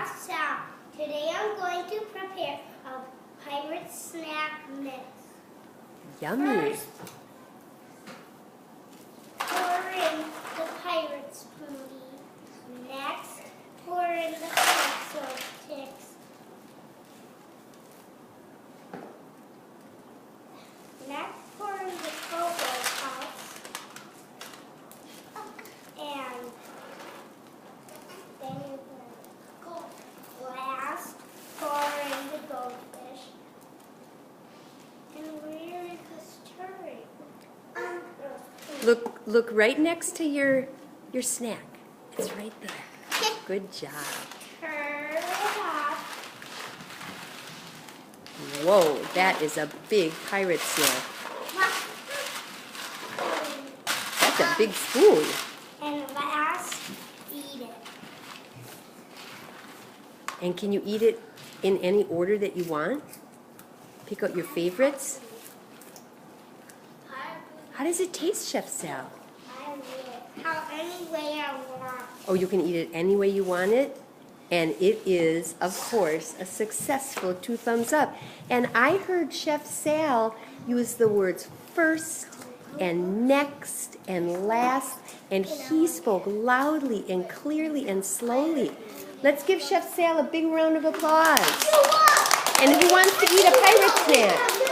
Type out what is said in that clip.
Chef Sal. Today I'm going to prepare a pirate snack mix. Yummy. First, pour in the pirate smoothie. Next, pour in the pretzel sticks. Next, pour in the cocoa puffs. And then last, pour in the goldfish. And where is the stirring? Look right next to your snack. It's right there. Good job. Turn it off. Whoa, that is a big pirate snack. That's a big spoon. And last, eat it. And can you eat it in any order that you want? Pick out your favorites. How does it taste, Chef Sal? Any way I want. Oh, you can eat it any way you want it? And it is, of course, a successful 2 thumbs up. And I heard Chef Sal use the words first and next and last, and he spoke loudly and clearly and slowly. Let's give Chef Sal a big round of applause. And who wants to eat a pirate snack?